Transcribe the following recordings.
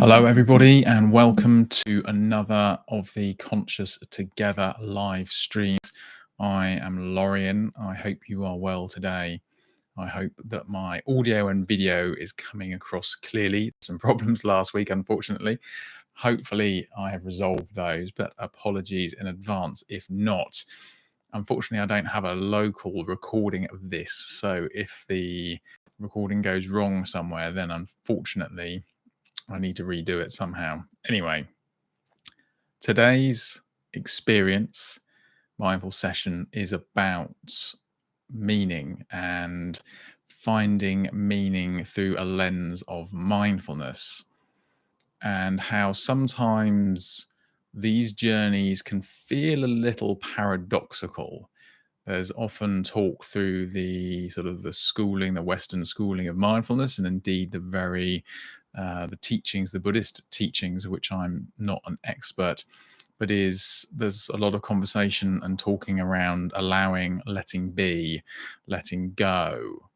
Hello, everybody, and welcome to another of the Conscious Together live streams. I am Lorien. I hope you are well today. I hope that my audio and video is coming across clearly. Some problems last week, unfortunately. Hopefully, I have resolved those, but apologies in advance if not. Unfortunately, I don't have a local recording of this, so if the recording goes wrong somewhere, then unfortunately, I need to redo it somehow. Anyway, today's experience, mindful session, is about meaning and finding meaning through a lens of mindfulness, and how sometimes these journeys can feel a little paradoxical. There's often talk through the sort of the schooling, the Western schooling of mindfulness, and indeed the teachings, the Buddhist teachings, of which I'm not an expert, but there's a lot of conversation and talking around allowing, letting be, letting go,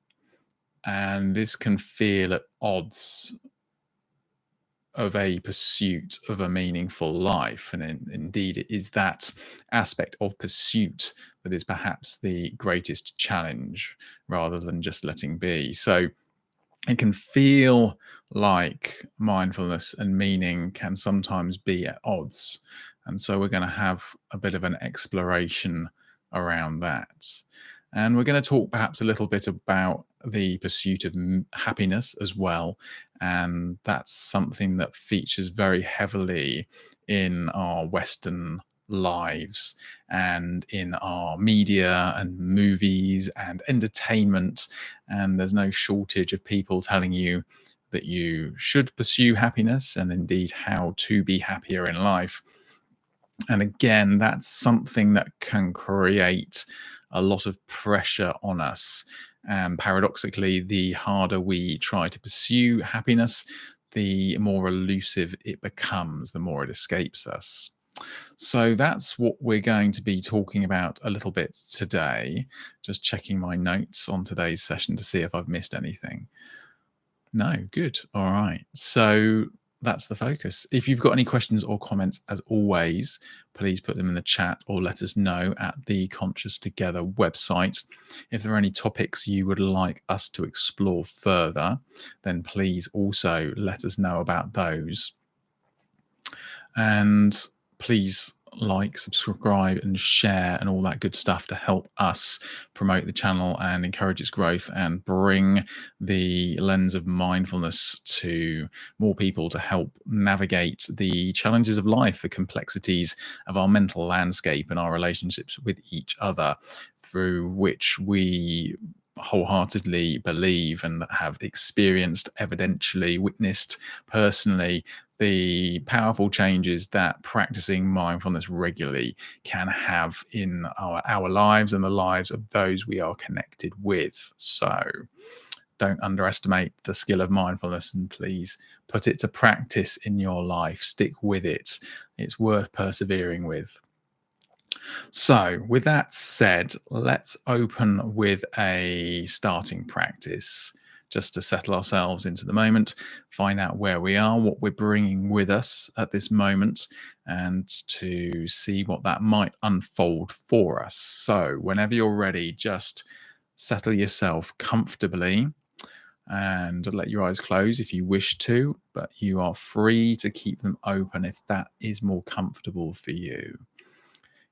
and this can feel at odds of a pursuit of a meaningful life. And indeed, it is that aspect of pursuit that is perhaps the greatest challenge rather than just letting be. So it can feel like mindfulness and meaning can sometimes be at odds. And so we're going to have a bit of an exploration around that. And we're going to talk perhaps a little bit about the pursuit of happiness as well. And that's something that features very heavily in our Western lives and in our media and movies and entertainment. And there's no shortage of people telling you that you should pursue happiness and indeed how to be happier in life. And again, that's something that can create a lot of pressure on us. And paradoxically, the harder we try to pursue happiness, the more elusive it becomes, the more it escapes us. So that's what we're going to be talking about a little bit today. Just checking my notes on today's session to see if I've missed anything. No, good. All right. So that's the focus. If you've got any questions or comments, as always, please put them in the chat or let us know at the Conscious Together website. If there are any topics you would like us to explore further, then please also let us know about those. And please like, subscribe, and share, and all that good stuff to help us promote the channel and encourage its growth and bring the lens of mindfulness to more people to help navigate the challenges of life, the complexities of our mental landscape and our relationships with each other, through which we wholeheartedly believe and have experienced, evidentially witnessed personally, the powerful changes that practicing mindfulness regularly can have in our lives and the lives of those we are connected with. So don't underestimate the skill of mindfulness, and please put it to practice in your life. Stick with it. It's worth persevering with. So with that said, let's open with a starting practice, just to settle ourselves into the moment, find out where we are, what we're bringing with us at this moment, and to see what that might unfold for us. So whenever you're ready, just settle yourself comfortably and let your eyes close if you wish to, but you are free to keep them open if that is more comfortable for you.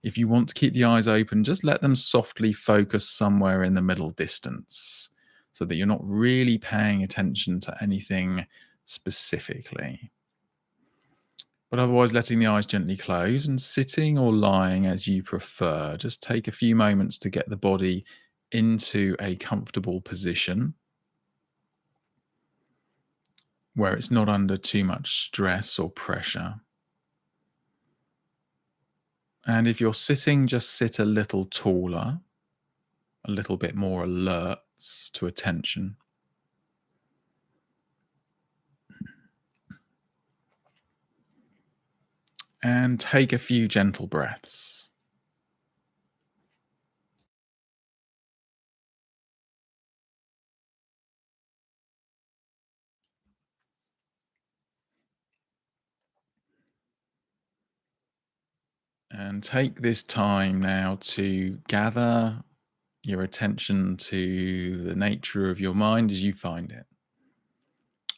If you want to keep the eyes open, just let them softly focus somewhere in the middle distance so that you're not really paying attention to anything specifically. But otherwise, letting the eyes gently close and sitting or lying as you prefer. Just take a few moments to get the body into a comfortable position where it's not under too much stress or pressure. And if you're sitting, just sit a little taller, a little bit more alert to attention. And take a few gentle breaths. And take this time now to gather your attention to the nature of your mind as you find it.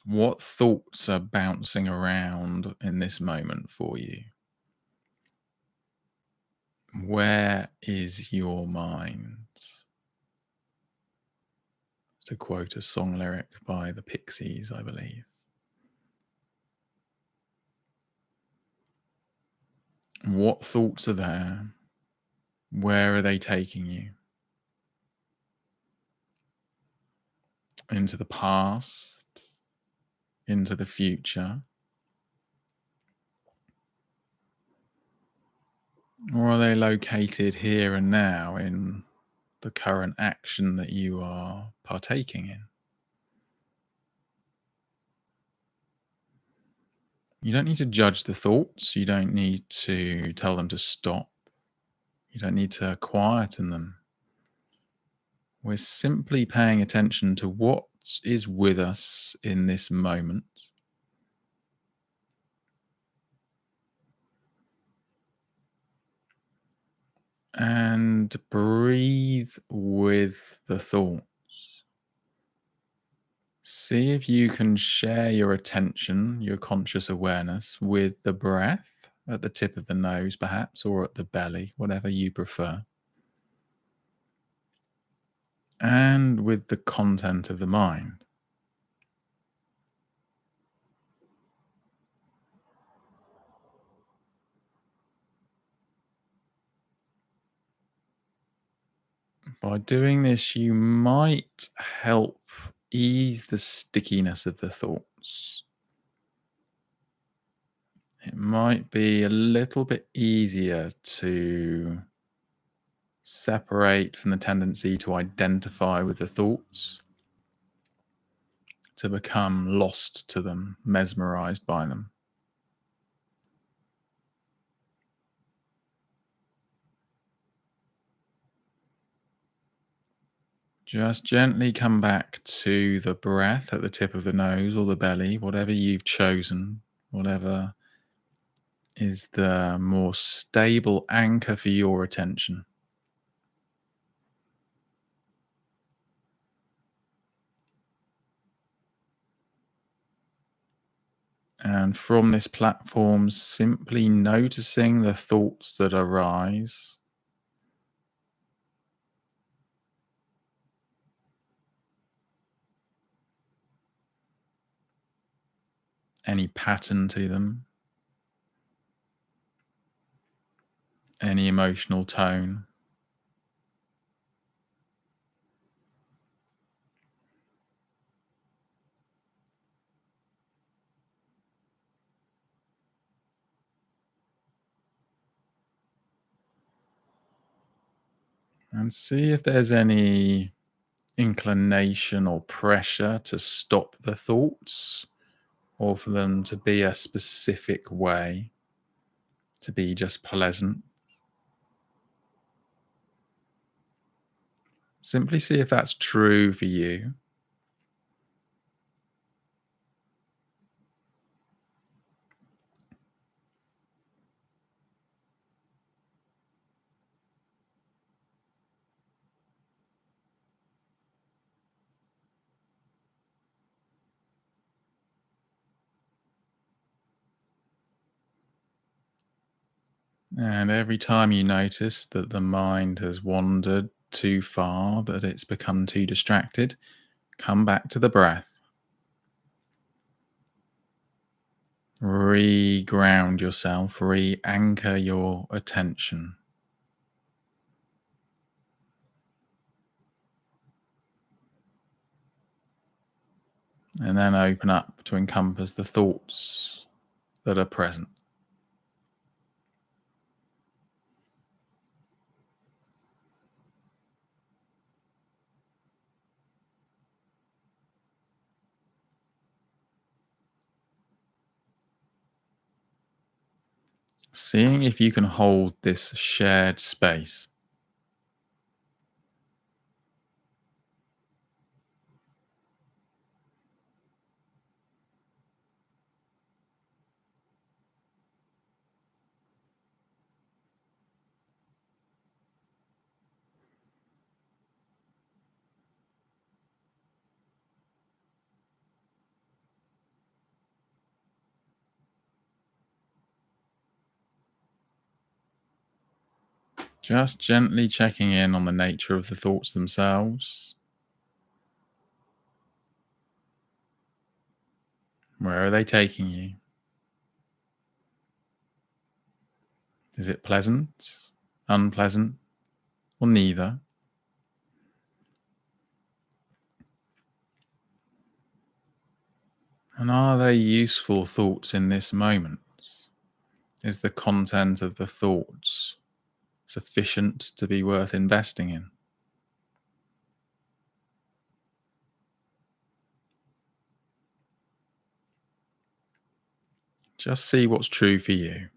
What thoughts are bouncing around in this moment for you? Where is your mind? To quote a song lyric by the Pixies, I believe. What thoughts are there? Where are they taking you? Into the past? Into the future? Or are they located here and now in the current action that you are partaking in? You don't need to judge the thoughts. You don't need to tell them to stop. You don't need to quieten them. We're simply paying attention to what is with us in this moment. And breathe with the thoughts. See if you can share your attention, your conscious awareness, with the breath at the tip of the nose, perhaps, or at the belly, whatever you prefer, and with the content of the mind. By doing this, you might help ease the stickiness of the thoughts. It might be a little bit easier to separate from the tendency to identify with the thoughts, to become lost to them, mesmerized by them. Just gently come back to the breath at the tip of the nose or the belly, whatever you've chosen, whatever is the more stable anchor for your attention. And from this platform, simply noticing the thoughts that arise, any pattern to them, any emotional tone. And see if there's any inclination or pressure to stop the thoughts or for them to be a specific way, to be just pleasant. Simply see if that's true for you. And every time you notice that the mind has wandered too far, that it's become too distracted, come back to the breath. Re-ground yourself, re-anchor your attention. And then open up to encompass the thoughts that are present. Seeing if you can hold this shared space. Just gently checking in on the nature of the thoughts themselves. Where are they taking you? Is it pleasant, unpleasant, or neither? And are they useful thoughts in this moment? Is the content of the thoughts sufficient to be worth investing in? Just see what's true for you.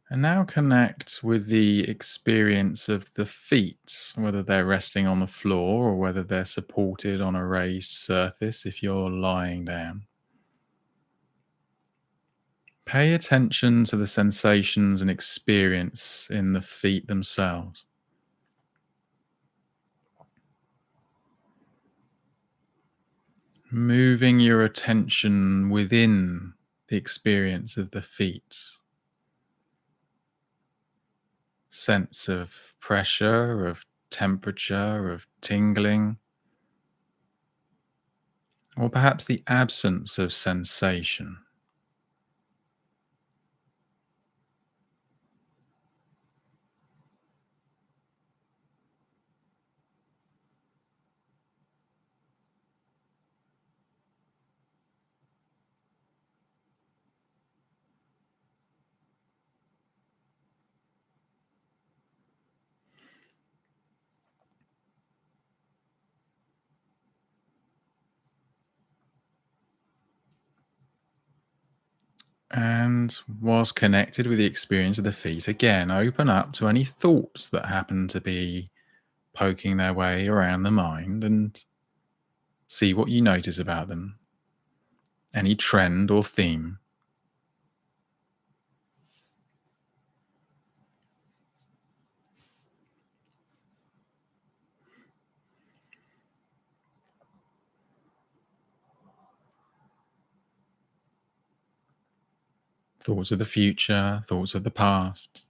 And now connect with the experience of the feet, whether they're resting on the floor or whether they're supported on a raised surface if you're lying down. Pay attention to the sensations and experience in the feet themselves. Moving your attention within the experience of the feet. Sense of pressure, of temperature, of tingling, or perhaps the absence of sensation. And whilst connected with the experience of the feet, again, open up to any thoughts that happen to be poking their way around the mind and see what you notice about them. Any trend or theme. Thoughts of the future, thoughts of the past,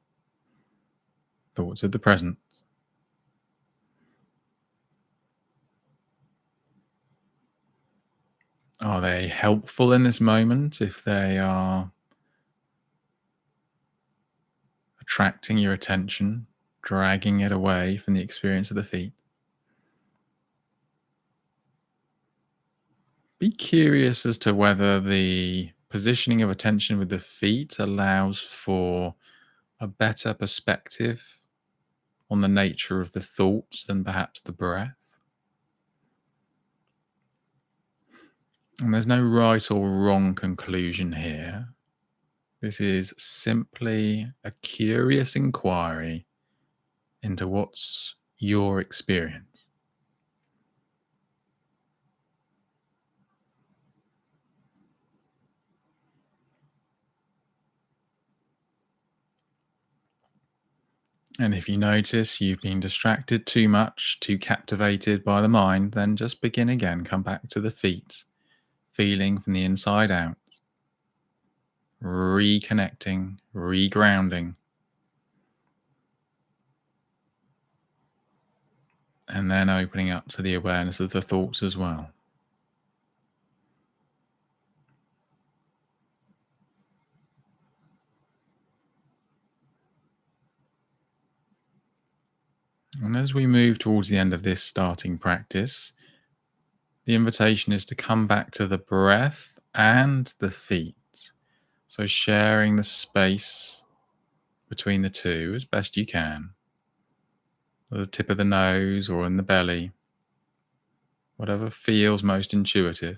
thoughts of the present. Are they helpful in this moment if they are attracting your attention, dragging it away from the experience of the feet? Be curious as to whether the positioning of attention with the feet allows for a better perspective on the nature of the thoughts than perhaps the breath. And there's no right or wrong conclusion here. This is simply a curious inquiry into what's your experience. And if you notice you've been distracted too much, too captivated by the mind, then just begin again. Come back to the feet, feeling from the inside out, reconnecting, regrounding, and then opening up to the awareness of the thoughts as well. And as we move towards the end of this starting practice, the invitation is to come back to the breath and the feet. So sharing the space between the two as best you can, at the tip of the nose or in the belly, whatever feels most intuitive,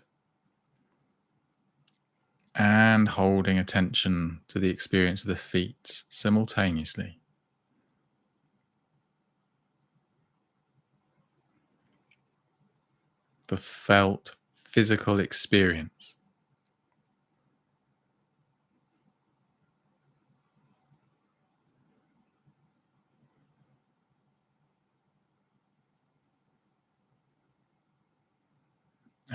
and holding attention to the experience of the feet simultaneously. The felt physical experience.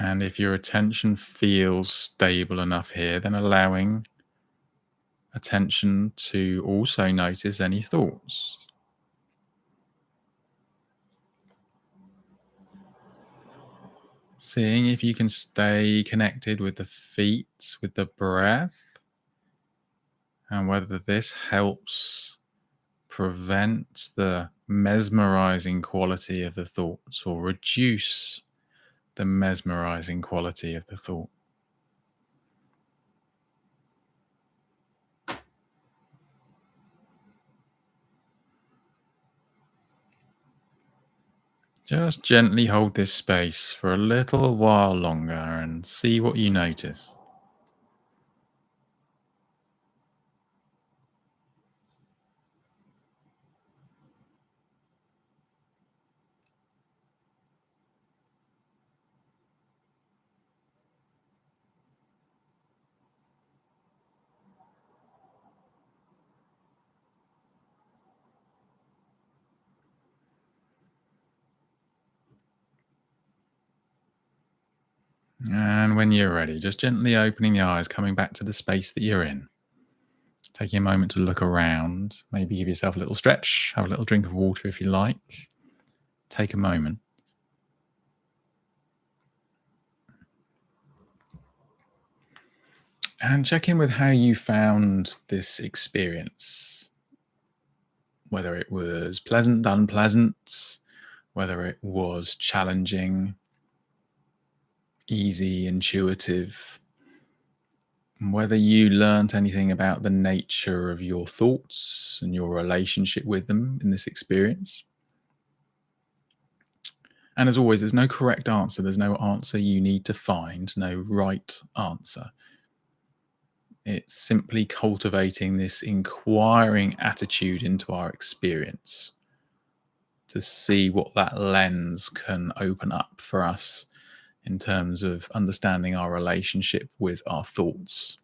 And if your attention feels stable enough here, then allowing attention to also notice any thoughts. Seeing if you can stay connected with the feet, with the breath, and whether this helps prevent the mesmerizing quality of the thoughts or reduce the mesmerizing quality of the thought. Just gently hold this space for a little while longer and see what you notice. And when you're ready, just gently opening the eyes, coming back to the space that you're in. Taking a moment to look around, maybe give yourself a little stretch, have a little drink of water if you like. Take a moment. And check in with how you found this experience, whether it was pleasant, unpleasant, whether it was challenging, easy, intuitive, whether you learnt anything about the nature of your thoughts and your relationship with them in this experience. And as always, there's no correct answer. There's no answer you need to find, no right answer. It's simply cultivating this inquiring attitude into our experience to see what that lens can open up for us in terms of understanding our relationship with our thoughts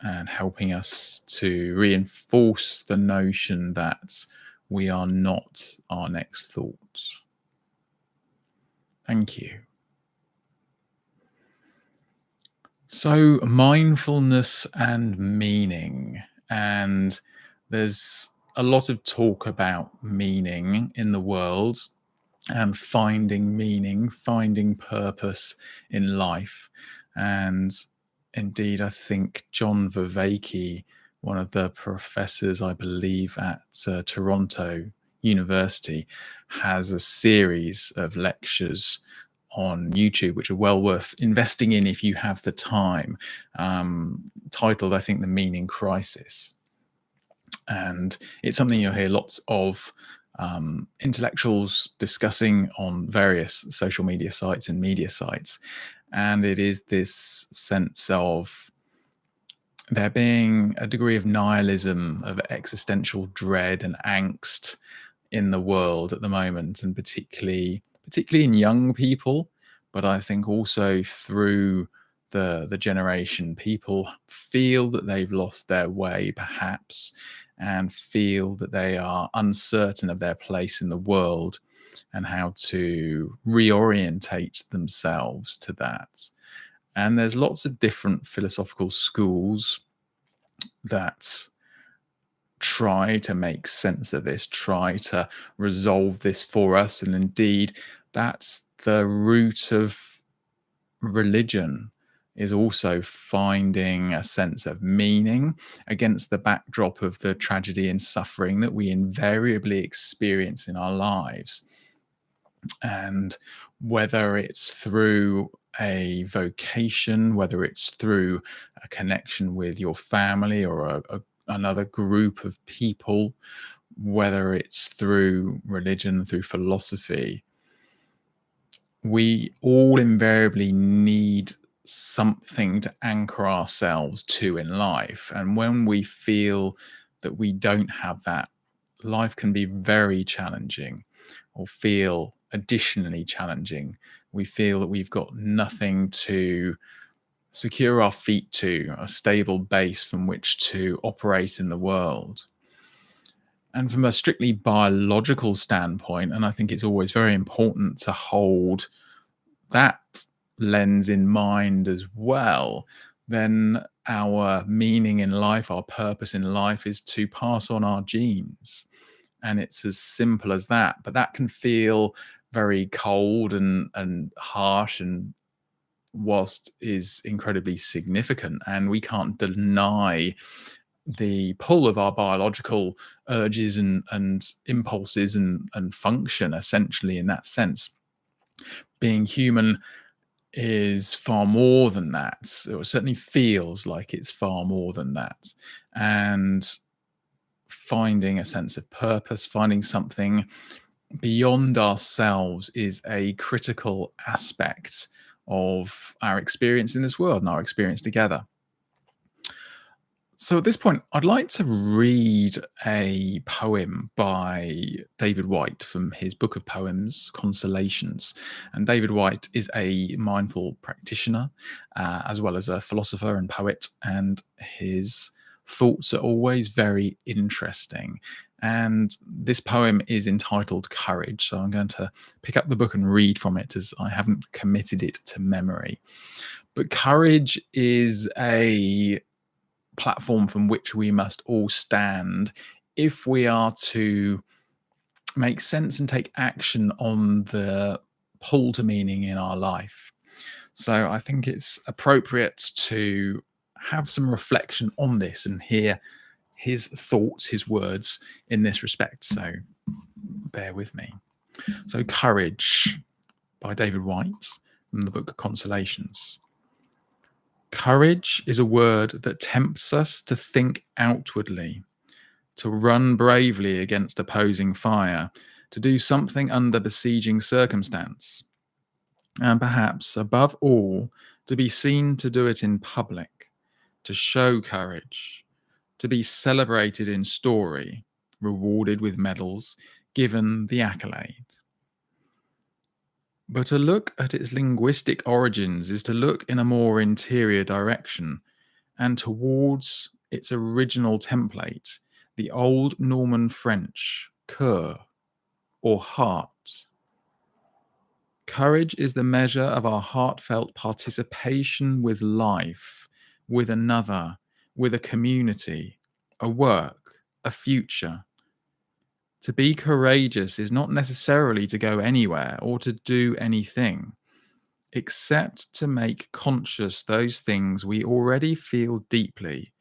and helping us to reinforce the notion that we are not our next thoughts. Thank you. So, mindfulness and meaning. And there's a lot of talk about meaning in the world and finding meaning, finding purpose in life. And indeed, I think John Vervaeke, one of the professors, I believe, at Toronto University, has a series of lectures on YouTube, which are well worth investing in if you have the time, titled, I think, The Meaning Crisis. And it's something you'll hear lots of intellectuals discussing on various social media sites and media sites. And it is this sense of there being a degree of nihilism, of existential dread and angst in the world at the moment, and particularly in young people, but I think also through the generation, people feel that they've lost their way, perhaps, and feel that they are uncertain of their place in the world and how to reorientate themselves to that. And there's lots of different philosophical schools that try to make sense of this, try to resolve this for us. And indeed, that's the root of religion, is also finding a sense of meaning against the backdrop of the tragedy and suffering that we invariably experience in our lives. And whether it's through a vocation, whether it's through a connection with your family or another group of people, whether it's through religion, through philosophy, we all invariably need something to anchor ourselves to in life. And when we feel that we don't have that, life can be very challenging or feel additionally challenging. We feel that we've got nothing to secure our feet to, a stable base from which to operate in the world. And from a strictly biological standpoint, and I think it's always very important to hold that lens in mind as well, then our meaning in life, our purpose in life is to pass on our genes. And it's as simple as that. But that can feel very cold and harsh, and whilst is incredibly significant, and we can't deny the pull of our biological urges and impulses and function essentially in that sense. Being human is far more than that. It certainly feels like it's far more than that. And finding a sense of purpose, finding something beyond ourselves is a critical aspect of our experience in this world and our experience together. So at this point, I'd like to read a poem by David Whyte from his book of poems, Consolations. And David Whyte is a mindful practitioner, as well as a philosopher and poet, and his thoughts are always very interesting. And this poem is entitled Courage. So I'm going to pick up the book and read from it, as I haven't committed it to memory. But courage is a platform from which we must all stand if we are to make sense and take action on the pull to meaning in our life. So I think it's appropriate to have some reflection on this and hear his thoughts, his words in this respect. So bear with me. So Courage by David Whyte from the book Consolations. Courage is a word that tempts us to think outwardly, to run bravely against opposing fire, to do something under besieging circumstance, and perhaps, above all, to be seen to do it in public, to show courage, to be celebrated in story, rewarded with medals, given the accolade. But to look at its linguistic origins is to look in a more interior direction, and towards its original template, the old Norman French cœur, or heart. Courage is the measure of our heartfelt participation with life, with another, with a community, a work, a future. To be courageous is not necessarily to go anywhere or to do anything, except to make conscious those things we already feel deeply,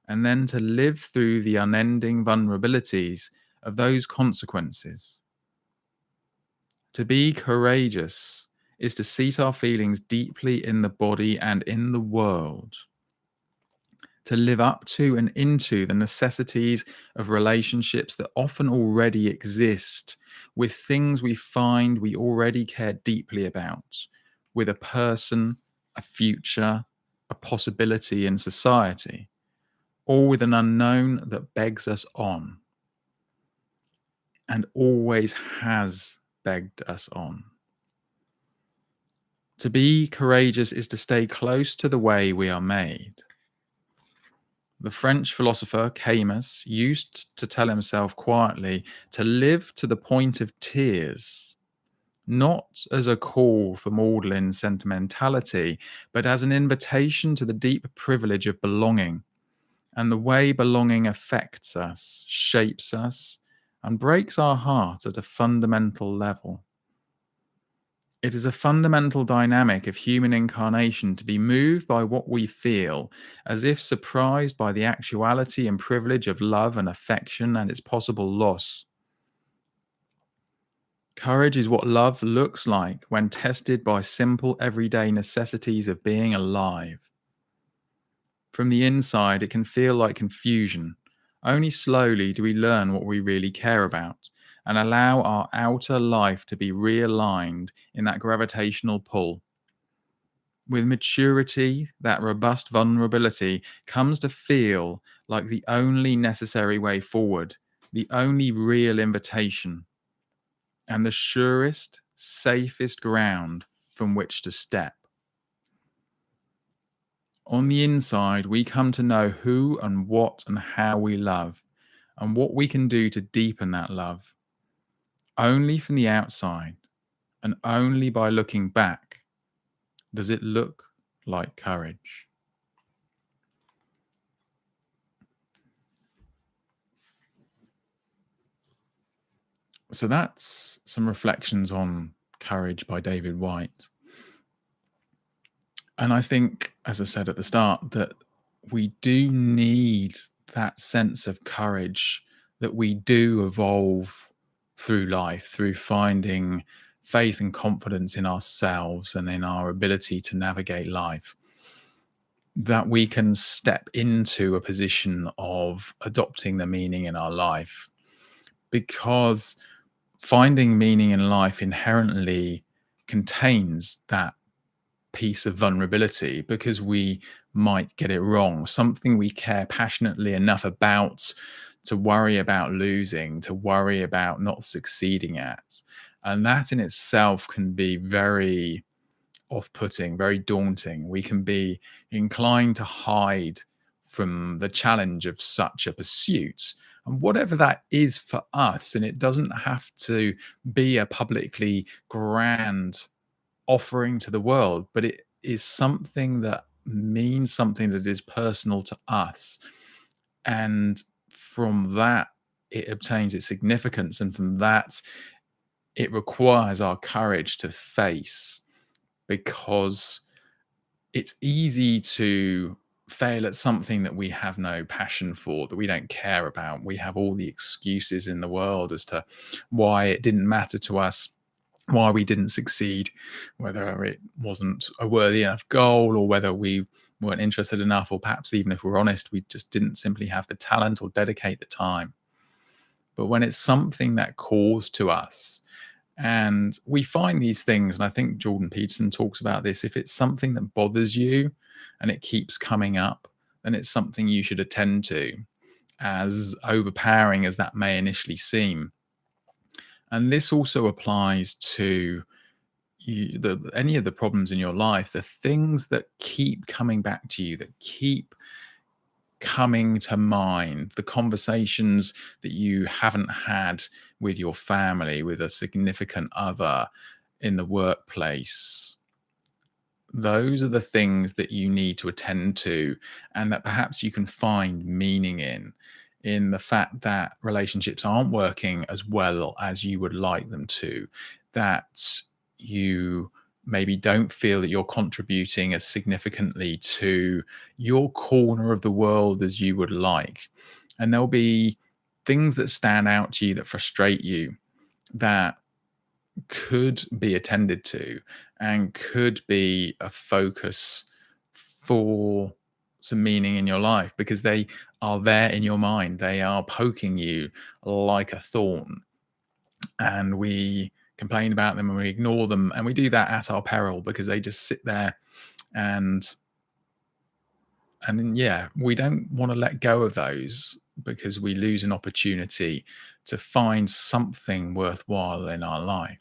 and then to live through the unending vulnerabilities of those consequences. To be courageous is to seat our feelings deeply in the body and in the world, to live up to and into the necessities of relationships that often already exist, with things we find we already care deeply about, with a person, a future, a possibility in society, or with an unknown that begs us on, and always has begged us on. To be courageous is to stay close to the way we are made. The French philosopher Camus used to tell himself quietly to live to the point of tears, not as a call for maudlin sentimentality, but as an invitation to the deep privilege of belonging, and the way belonging affects us, shapes us, and breaks our heart at a fundamental level. It is a fundamental dynamic of human incarnation to be moved by what we feel, as if surprised by the actuality and privilege of love and affection and its possible loss. Courage is what love looks like when tested by simple everyday necessities of being alive. From the inside, it can feel like confusion. Only slowly do we learn what we really care about and allow our outer life to be realigned in that gravitational pull. With maturity, that robust vulnerability comes to feel like the only necessary way forward, the only real invitation, and the surest, safest ground from which to step. On the inside, we come to know who and what and how we love, and what we can do to deepen that love. Only from the outside, and only by looking back, Does it look like courage? So that's some reflections on Courage by David White. And I think, as I said at the start, that we do need that sense of courage, that we do evolve through life, through finding faith and confidence in ourselves and in our ability to navigate life, that we can step into a position of adopting the meaning in our life. Because finding meaning in life inherently contains that piece of vulnerability, because we might get it wrong, something we care passionately enough about to worry about losing, to worry about not succeeding at. And that in itself can be very off-putting, very daunting. We can be inclined to hide from the challenge of such a pursuit. And whatever that is for us, and it doesn't have to be a publicly grand offering to the world, but it is something that means something that is personal to us. And from that, it obtains its significance. And from that, it requires our courage to face, because it's easy to fail at something that we have no passion for, that we don't care about. We have all the excuses in the world as to why it didn't matter to us, why we didn't succeed, whether it wasn't a worthy enough goal, or whether we weren't interested enough, or perhaps even if we're honest, we just didn't simply have the talent or dedicate the time. But when it's something that calls to us, and we find these things, and I think Jordan Peterson talks about this, if it's something that bothers you and it keeps coming up, then it's something you should attend to, as overpowering as that may initially seem. And this also applies to any of the problems in your life, the things that keep coming back to you, that keep coming to mind, the conversations that you haven't had with your family, with a significant other, in the workplace. Those are the things that you need to attend to, and that perhaps you can find meaning in the fact that relationships aren't working as well as you would like them to, that you maybe don't feel that you're contributing as significantly to your corner of the world as you would like. And there'll be things that stand out to you, that frustrate you, that could be attended to and could be a focus for some meaning in your life, because they are there in your mind. They are poking you like a thorn, and we complain about them and we ignore them, and we do that at our peril, because they just sit there. And yeah, we don't want to let go of those, because we lose an opportunity to find something worthwhile in our life.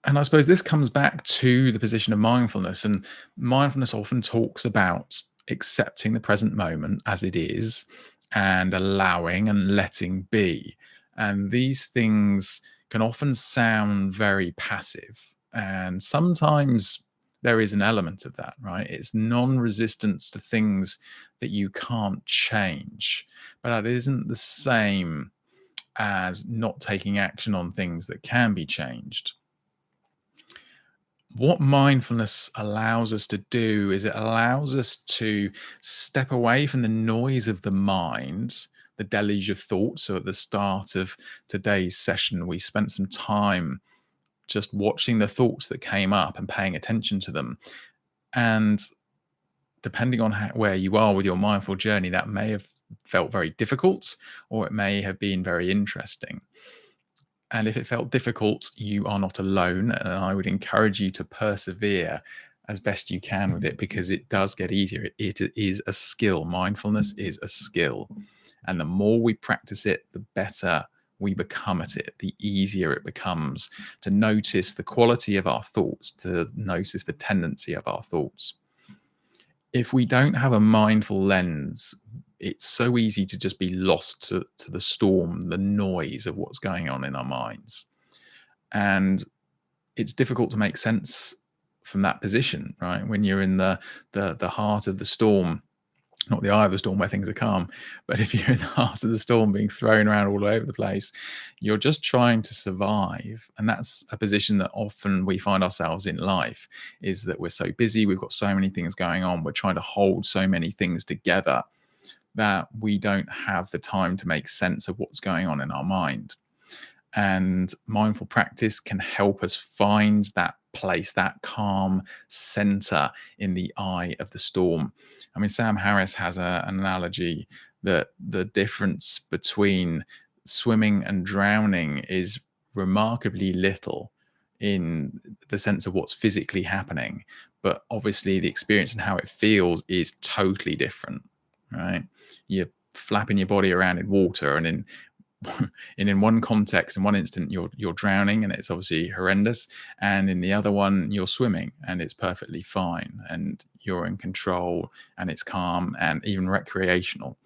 And I suppose this comes back to the position of mindfulness. And mindfulness often talks about accepting the present moment as it is, and allowing and letting be. And these things can often sound very passive. And sometimes there is an element of that, right? It's non resistance to things that you can't change. But that isn't the same as not taking action on things that can be changed. What mindfulness allows us to do is it allows us to step away from the noise of the mind, the deluge of thoughts. So at the start of today's session, we spent some time just watching the thoughts that came up and paying attention to them. And depending on where you are with your mindful journey, that may have felt very difficult, or it may have been very interesting. And if it felt difficult, you are not alone. And I would encourage you to persevere as best you can with it, because it does get easier. It is a skill. Mindfulness is a skill. And the more we practice it, the better we become at it, the easier it becomes to notice the quality of our thoughts, to notice the tendency of our thoughts. If we don't have a mindful lens, it's so easy to just be lost to the storm, the noise of what's going on in our minds. And it's difficult to make sense from that position, right? When you're in the heart of the storm, not the eye of the storm where things are calm, but if you're in the heart of the storm being thrown around all over the place, you're just trying to survive. And that's a position that often we find ourselves in life, is that we're so busy, we've got so many things going on, we're trying to hold so many things together that we don't have the time to make sense of what's going on in our mind. And mindful practice can help us find that place, that calm center in the eye of the storm. I mean, Sam Harris has an analogy that the difference between swimming and drowning is remarkably little in the sense of what's physically happening. But obviously, the experience and how it feels is totally different, right? You're flapping your body around in water, and in one context, in one instant, you're drowning and it's obviously horrendous, and in the other one you're swimming and it's perfectly fine and you're in control and it's calm and even recreational.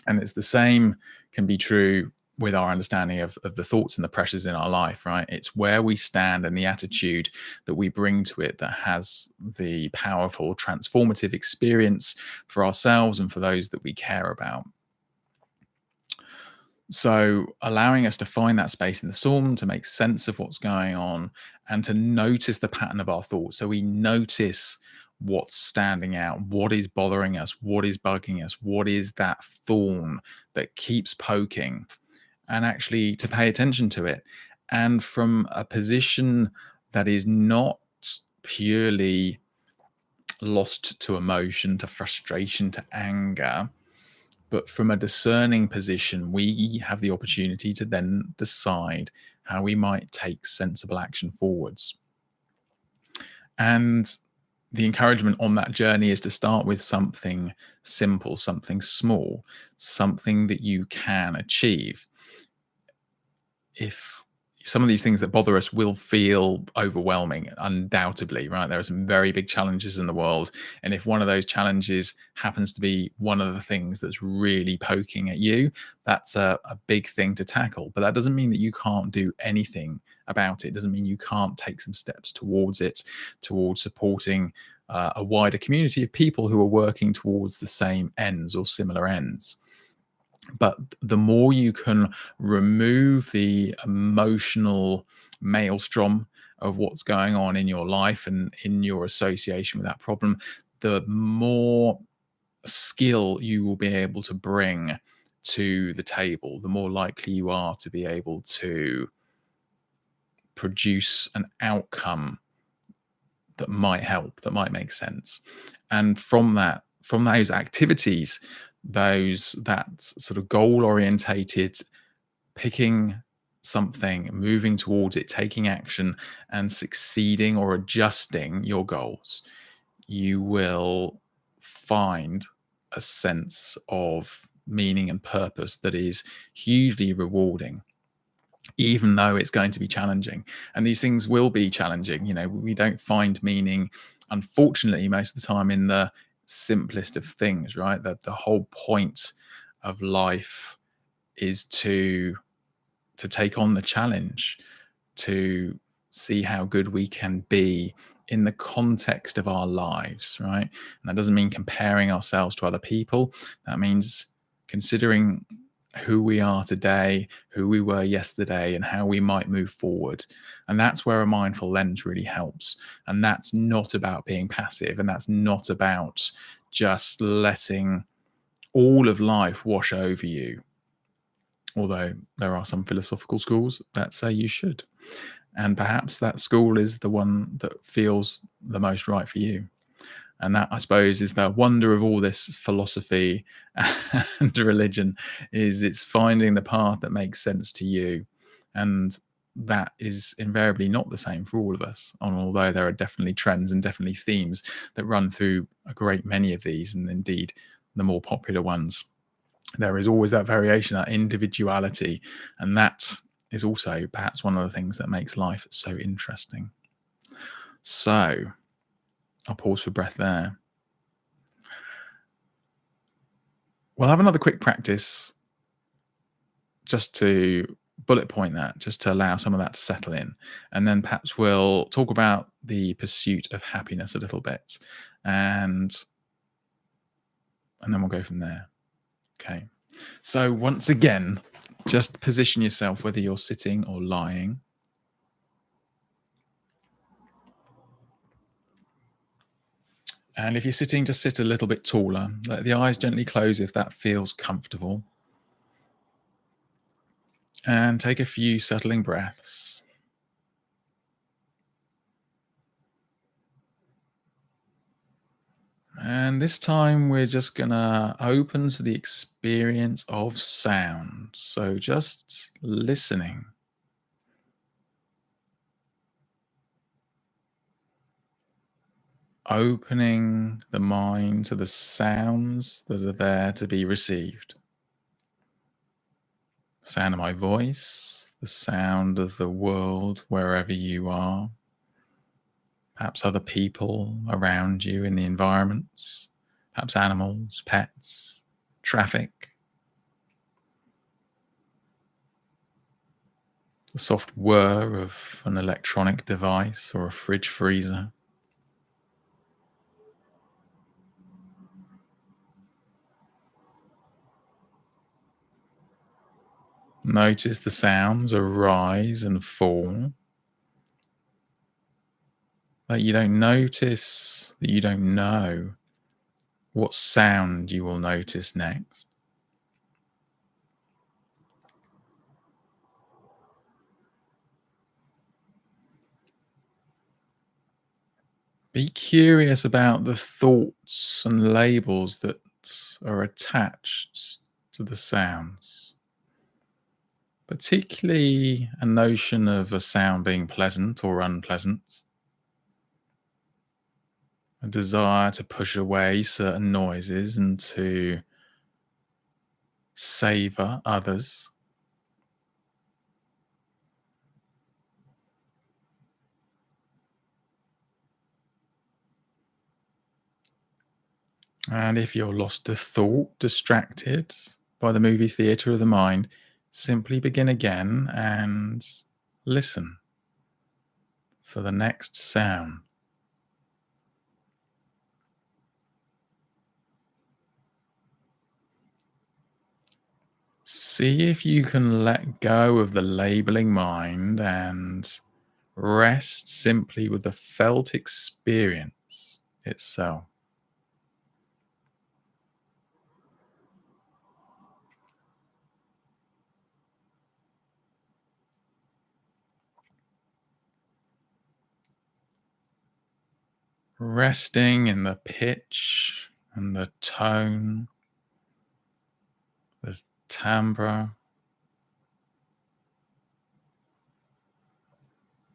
And it's the same can be true with our understanding of the thoughts and the pressures in our life, right? It's where we stand and the attitude that we bring to it that has the powerful transformative experience for ourselves and for those that we care about. So, allowing us to find that space in the storm, to make sense of what's going on, and to notice the pattern of our thoughts. So, we notice what's standing out, what is bothering us, what is bugging us, what is that thorn that keeps poking, and actually to pay attention to it. And from a position that is not purely lost to emotion, to frustration, to anger, but from a discerning position, we have the opportunity to then decide how we might take sensible action forwards. And the encouragement on that journey is to start with something simple, something small, something that you can achieve. If some of these things that bother us will feel overwhelming, undoubtedly, right? There are some very big challenges in the world. And if one of those challenges happens to be one of the things that's really poking at you, that's a big thing to tackle. But that doesn't mean that you can't do anything about it. It doesn't mean you can't take some steps towards it, towards supporting a wider community of people who are working towards the same ends or similar ends. But the more you can remove the emotional maelstrom of what's going on in your life and in your association with that problem, the more skill you will be able to bring to the table, the more likely you are to be able to produce an outcome that might help, that might make sense. And from that, from those activities, those that sort of goal orientated, picking something, moving towards it, taking action, and succeeding or adjusting your goals, you will find a sense of meaning and purpose that is hugely rewarding, even though it's going to be challenging. And these things will be challenging. You know, we don't find meaning, unfortunately, most of the time in the simplest of things, right? That the whole point of life is to take on the challenge, to see how good we can be in the context of our lives, right? And that doesn't mean comparing ourselves to other people. That means considering who we are today, who we were yesterday, and how we might move forward. And that's where a mindful lens really helps. And that's not about being passive, and that's not about just letting all of life wash over you. Although there are some philosophical schools that say you should. And perhaps that school is the one that feels the most right for you. And that, I suppose, is the wonder of all this philosophy and religion, is it's finding the path that makes sense to you. And that is invariably not the same for all of us. And although there are definitely trends and definitely themes that run through a great many of these, and indeed the more popular ones, there is always that variation, that individuality. And that is also perhaps one of the things that makes life so interesting. So I'll pause for breath there. We'll have another quick practice just to bullet point that just to allow some of that to settle in. And then perhaps we'll talk about the pursuit of happiness a little bit. And then we'll go from there. Okay. So once again, just position yourself whether you're sitting or lying. And if you're sitting, just sit a little bit taller. Let the eyes gently close if that feels comfortable. And take a few settling breaths. And this time we're just going to open to the experience of sound. So just listening. Opening the mind to the sounds that are there to be received. The sound of my voice, the sound of the world wherever you are. Perhaps other people around you in the environments, perhaps animals, pets, traffic. The soft whir of an electronic device or a fridge freezer. Notice the sounds arise and fall. That you don't notice, that you don't know what sound you will notice next. Be curious about the thoughts and labels that are attached to the sounds. Particularly a notion of a sound being pleasant or unpleasant. A desire to push away certain noises and to savor others. And if you're lost to thought, distracted by the movie theatre of the mind, simply begin again and listen for the next sound. See if you can let go of the labeling mind and rest simply with the felt experience itself. Resting in the pitch and the tone, the timbre,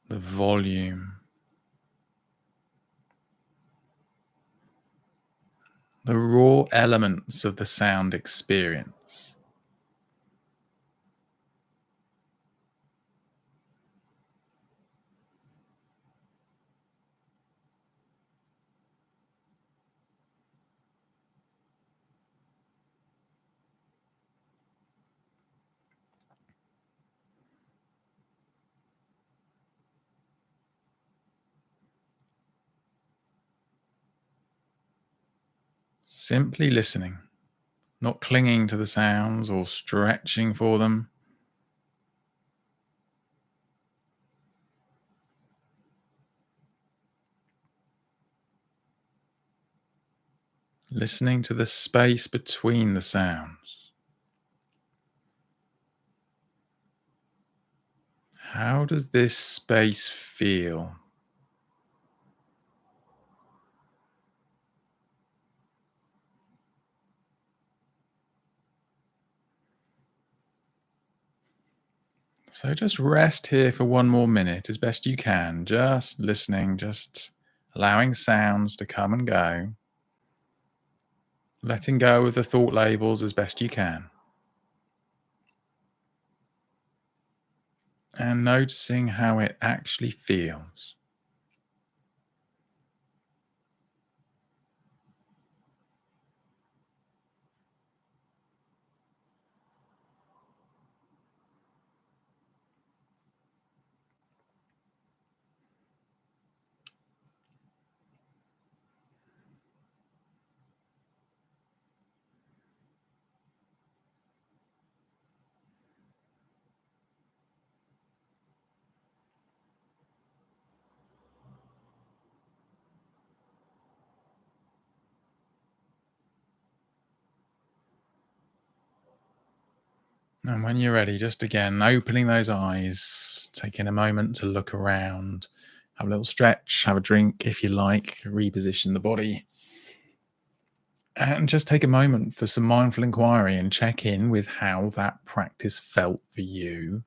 the volume, the raw elements of the sound experience. Simply listening, not clinging to the sounds or stretching for them. Listening to the space between the sounds. How does this space feel? So just rest here for one more minute as best you can, just listening, just allowing sounds to come and go, letting go of the thought labels as best you can, and noticing how it actually feels. And when you're ready, just again opening those eyes, taking a moment to look around, have a little stretch, have a drink if you like, reposition the body. And just take a moment for some mindful inquiry and check in with how that practice felt for you,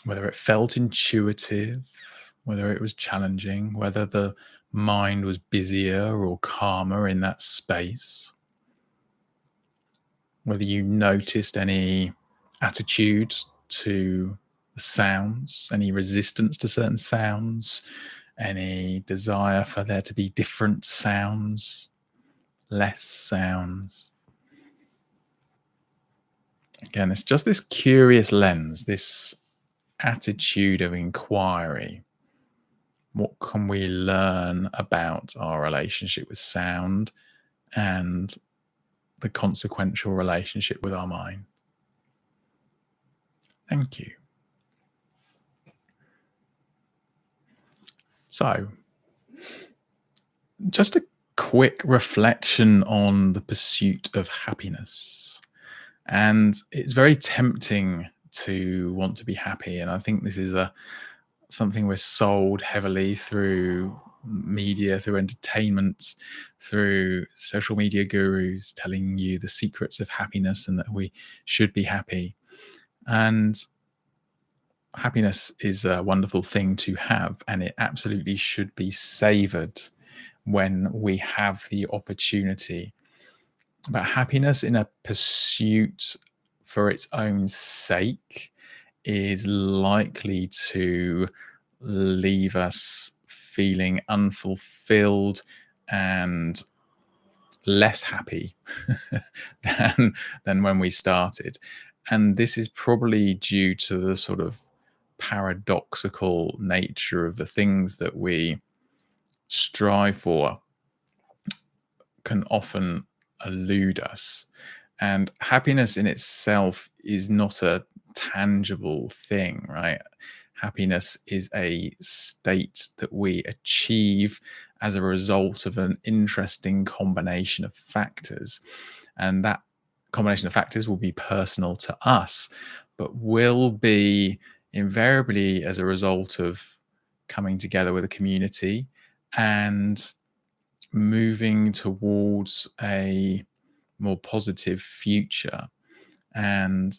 whether it felt intuitive, whether it was challenging, whether the mind was busier or calmer in that space, whether you noticed any attitude to the sounds, any resistance to certain sounds, any desire for there to be different sounds, less sounds. Again, it's just this curious lens, this attitude of inquiry. What can we learn about our relationship with sound and the consequential relationship with our mind? Thank you. So, just a quick reflection on the pursuit of happiness. And it's very tempting to want to be happy. And I think this is something we're sold heavily through media, through entertainment, through social media gurus telling you the secrets of happiness and that we should be happy. And happiness is a wonderful thing to have, and it absolutely should be savored when we have the opportunity. But happiness in a pursuit for its own sake is likely to leave us feeling unfulfilled and less happy than when we started. And this is probably due to the sort of paradoxical nature of the things that we strive for can often elude us. And happiness in itself is not a tangible thing, right? Happiness is a state that we achieve as a result of an interesting combination of factors. And that combination of factors will be personal to us, but will be invariably as a result of coming together with a community and moving towards a more positive future. And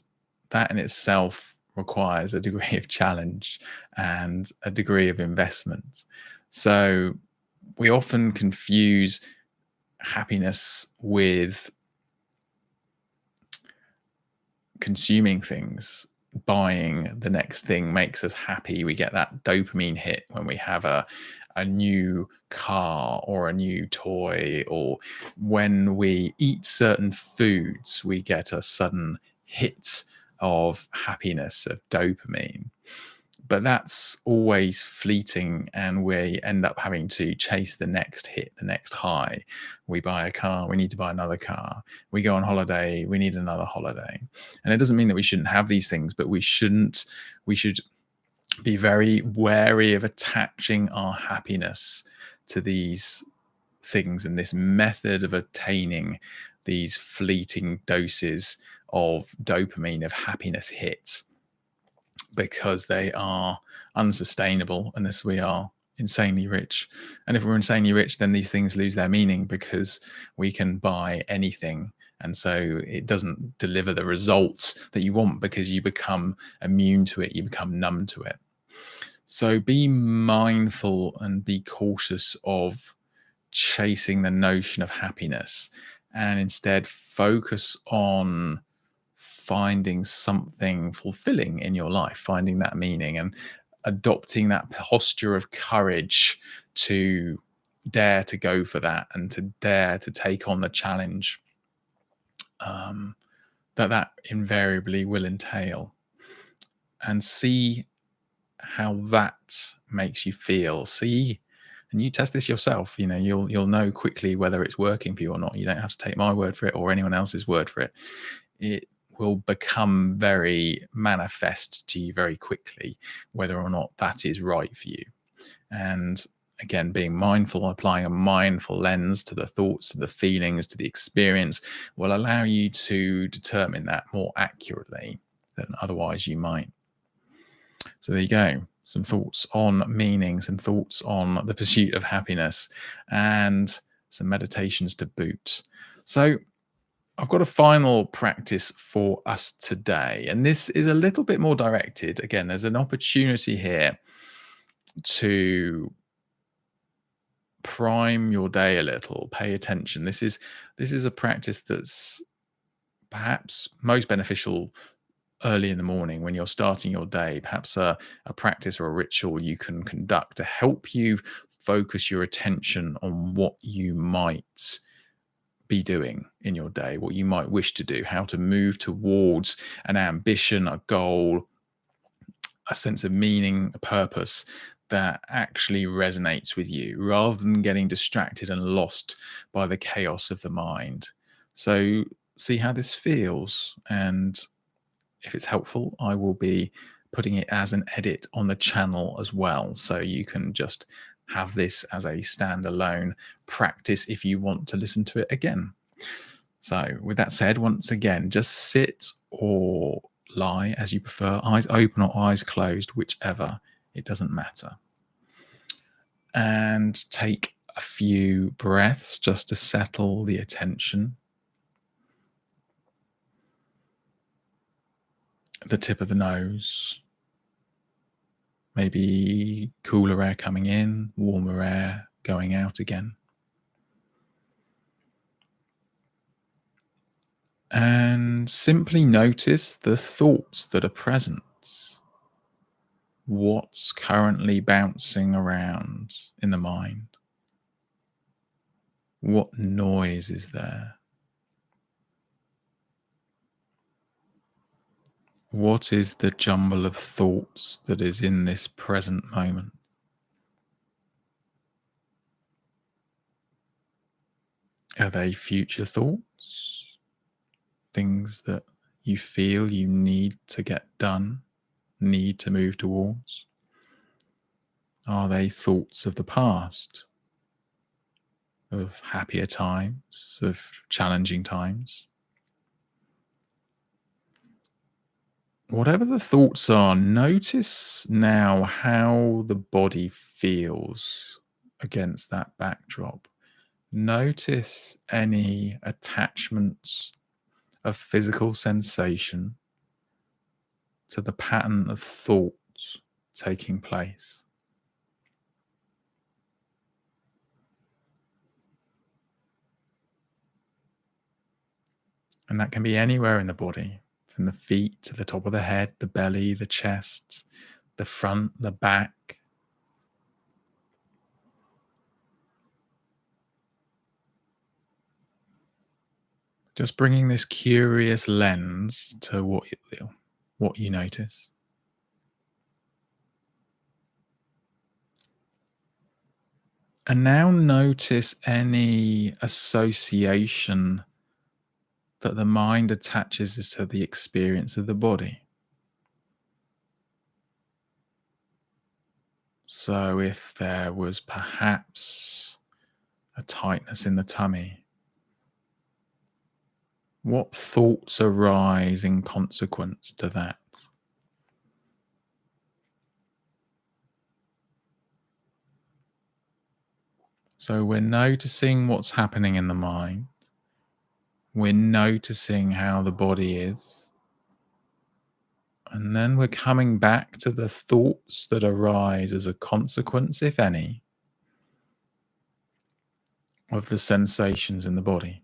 that in itself requires a degree of challenge and a degree of investment. So we often confuse happiness with consuming things. Buying the next thing makes us happy. We get that dopamine hit when we have a new car or a new toy, or when we eat certain foods, we get a sudden hit of happiness, of dopamine. But that's always fleeting, and we end up having to chase the next hit, the next high. We buy a car, we need to buy another car. We go on holiday, we need another holiday. And it doesn't mean that we shouldn't have these things, but we should be very wary of attaching our happiness to these things and this method of attaining these fleeting doses of dopamine, of happiness hits, because they are unsustainable unless we are insanely rich. And if we're insanely rich, then these things lose their meaning because we can buy anything. And so it doesn't deliver the results that you want because you become immune to it, you become numb to it. So be mindful and be cautious of chasing the notion of happiness, and instead focus on finding something fulfilling in your life, finding that meaning and adopting that posture of courage to dare to go for that and to dare to take on the challenge that invariably will entail, and see how that makes you feel. See, and you test this yourself. You'll know quickly whether it's working for you or not. You don't have to take my word for it or anyone else's word for it. It will become very manifest to you very quickly whether or not that is right for you. And again, being mindful, applying a mindful lens to the thoughts, to the feelings, to the experience, will allow you to determine that more accurately than otherwise you might. So there you go. Some thoughts on meaning, some thoughts on the pursuit of happiness, and some meditations to boot. So I've got a final practice for us today, and this is a little bit more directed. Again, there's an opportunity here to prime your day a little, pay attention. This is a practice that's perhaps most beneficial early in the morning when you're starting your day, perhaps a practice or a ritual you can conduct to help you focus your attention on what you might be doing in your day, what you might wish to do, how to move towards an ambition, a goal, a sense of meaning, a purpose that actually resonates with you rather than getting distracted and lost by the chaos of the mind. So, see how this feels. And if it's helpful, I will be putting it as an edit on the channel as well. So you can just have this as a standalone practice if you want to listen to it again. So, with that said, once again, just sit or lie as you prefer, eyes open or eyes closed, whichever, it doesn't matter. And take a few breaths just to settle the attention. The tip of the nose, maybe cooler air coming in, warmer air going out again. And simply notice the thoughts that are present. What's currently bouncing around in the mind? What noise is there? What is the jumble of thoughts that is in this present moment? Are they future thoughts? Things that you feel you need to get done, need to move towards? Are they thoughts of the past, of happier times, of challenging times? Whatever the thoughts are, notice now how the body feels against that backdrop. Notice any attachments of physical sensation to the pattern of thoughts taking place. And that can be anywhere in the body, from the feet to the top of the head, the belly, the chest, the front, the back. Just bringing this curious lens to what you notice. And now notice any association that the mind attaches to the experience of the body. So if there was perhaps a tightness in the tummy, what thoughts arise in consequence to that? So we're noticing what's happening in the mind. We're noticing how the body is. And then we're coming back to the thoughts that arise as a consequence, if any, of the sensations in the body.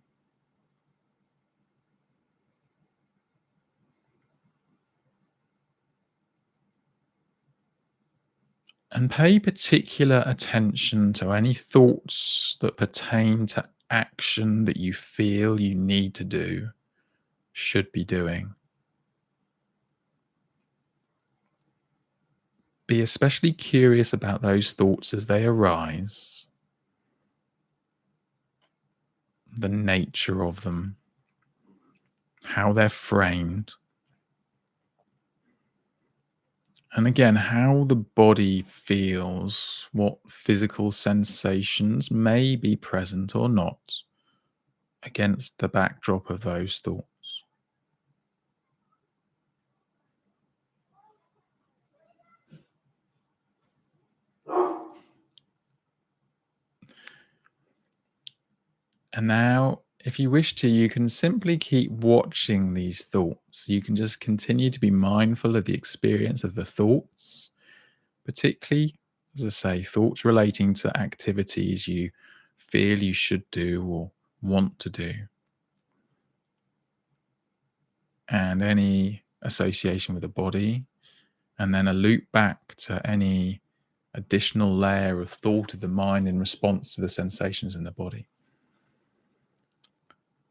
And pay particular attention to any thoughts that pertain to action that you feel you need to do, should be doing. Be especially curious about those thoughts as they arise, the nature of them, how they're framed, And again, how the body feels, what physical sensations may be present or not against the backdrop of those thoughts. And now, if you wish to, you can simply keep watching these thoughts. You can just continue to be mindful of the experience of the thoughts, particularly, as I say, thoughts relating to activities you feel you should do or want to do, and any association with the body, and then a loop back to any additional layer of thought of the mind in response to the sensations in the body.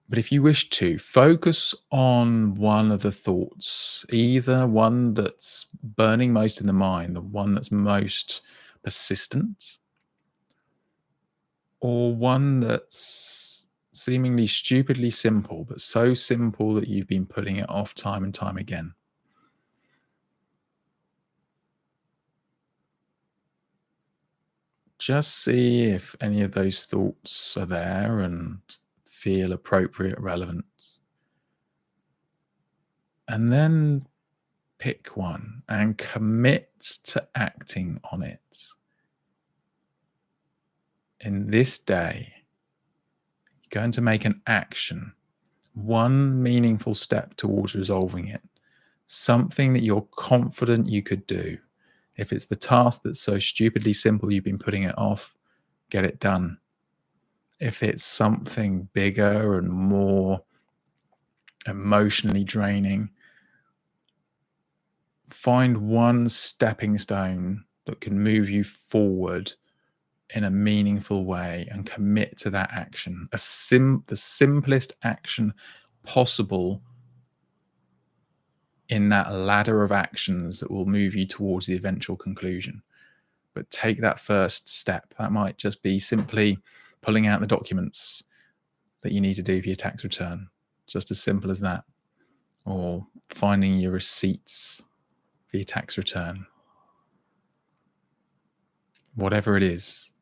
But if you wish to, focus on one of the thoughts, either one that's burning most in the mind, the one that's most persistent, or one that's seemingly stupidly simple, but so simple that you've been putting it off time and time again. Just see if any of those thoughts are there and feel appropriate, relevant. And then pick one and commit to acting on it. In this day, you're going to make an action, one meaningful step towards resolving it, something that you're confident you could do. If it's the task that's so stupidly simple you've been putting it off, get it done. If it's something bigger and more emotionally draining, find one stepping stone that can move you forward in a meaningful way and commit to that action. The simplest action possible in that ladder of actions that will move you towards the eventual conclusion. But take that first step. That might just be simply pulling out the documents that you need to do for your tax return. Just as simple as that. Or finding your receipts for your tax return. Whatever it is,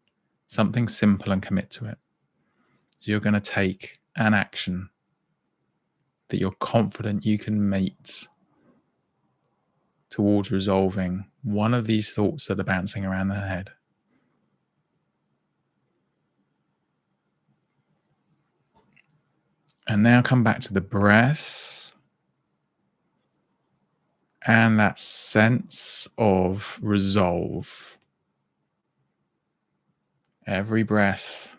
something simple, and commit to it. So you're going to take an action that you're confident you can meet towards resolving one of these thoughts that are bouncing around the head. And now come back to the breath and that sense of resolve. Every breath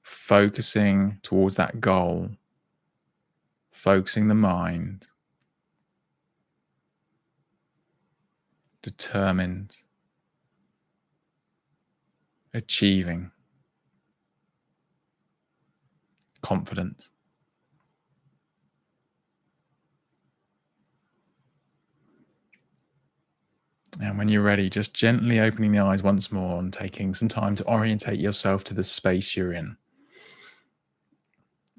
focusing towards that goal, focusing the mind, determined, achieving, confident. And when you're ready, just gently opening the eyes once more and taking some time to orientate yourself to the space you're in.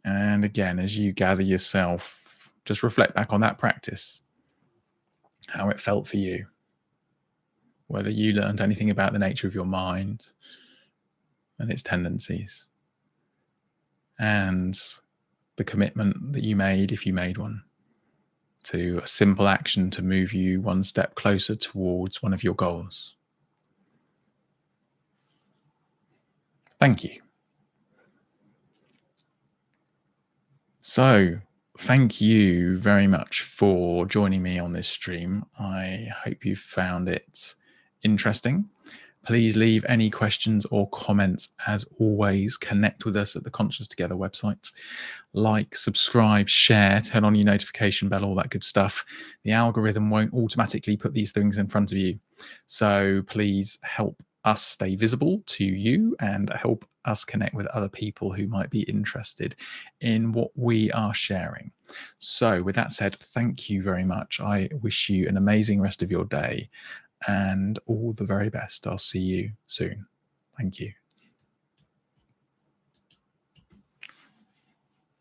And again, as you gather yourself, just reflect back on that practice, how it felt for you, whether you learned anything about the nature of your mind and its tendencies, and the commitment that you made, if you made one, to a simple action to move you one step closer towards one of your goals. Thank you. So, thank you very much for joining me on this stream. I hope you found it interesting. Please leave any questions or comments. As always, connect with us at the Conscious Together website. Like, subscribe, share, turn on your notification bell, all that good stuff. The algorithm won't automatically put these things in front of you. So please help us stay visible to you and help us connect with other people who might be interested in what we are sharing. So with that said, thank you very much. I wish you an amazing rest of your day and all the very best. I'll see you soon. Thank you.